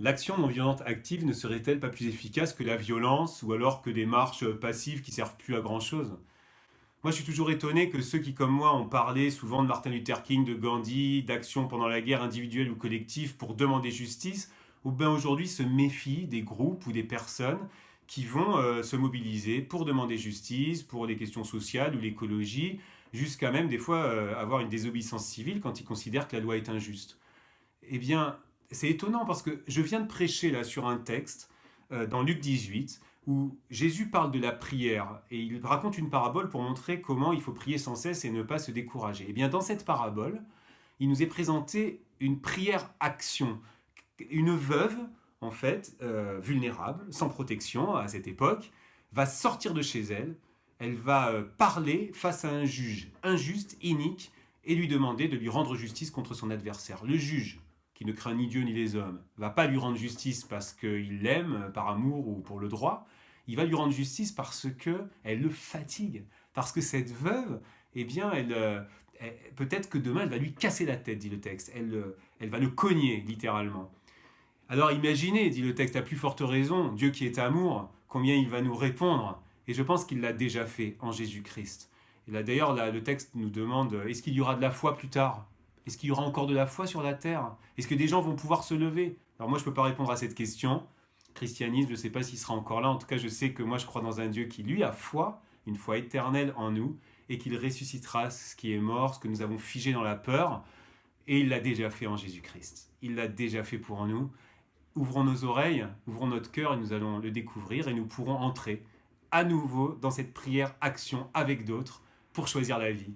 L'action non violente active ne serait-elle pas plus efficace que la violence ou alors que des marches passives qui servent plus à grand-chose? Moi, je suis toujours étonné que ceux qui, comme moi, ont parlé souvent de Martin Luther King, de Gandhi, d'actions pendant la guerre individuelle ou collective pour demander justice, ou bien aujourd'hui se méfient des groupes ou des personnes qui vont se mobiliser pour demander justice, pour les questions sociales ou l'écologie, jusqu'à même des fois avoir une désobéissance civile quand ils considèrent que la loi est injuste. Eh bien, c'est étonnant parce que je viens de prêcher là sur un texte dans Luc 18 où Jésus parle de la prière et il raconte une parabole pour montrer comment il faut prier sans cesse et ne pas se décourager. Eh bien, dans cette parabole, il nous est présenté une prière-action. Une veuve, en fait, vulnérable, sans protection à cette époque, va sortir de chez elle, elle va parler face à un juge injuste, inique, et lui demander de lui rendre justice contre son adversaire. Le juge, qui ne craint ni Dieu ni les hommes, va pas lui rendre justice parce qu'il l'aime par amour ou pour le droit, il va lui rendre justice parce que elle le fatigue, parce que cette veuve, eh bien, peut-être que demain elle va lui casser la tête, dit le texte, elle va le cogner littéralement. Alors imaginez, dit le texte, à plus forte raison, Dieu qui est amour, combien il va nous répondre. Et je pense qu'il l'a déjà fait en Jésus-Christ. Et là d'ailleurs, là, le texte nous demande, est-ce qu'il y aura de la foi plus tard? Est-ce qu'il y aura encore de la foi sur la terre? Est-ce que des gens vont pouvoir se lever? Alors moi, je ne peux pas répondre à cette question. Christianisme, je ne sais pas s'il sera encore là. En tout cas, je sais que moi, je crois dans un Dieu qui, lui, a foi, une foi éternelle en nous, et qu'il ressuscitera ce qui est mort, ce que nous avons figé dans la peur. Et il l'a déjà fait en Jésus-Christ. Il l'a déjà fait pour nous. Ouvrons nos oreilles, ouvrons notre cœur et nous allons le découvrir et nous pourrons entrer à nouveau dans cette prière action avec d'autres pour choisir la vie.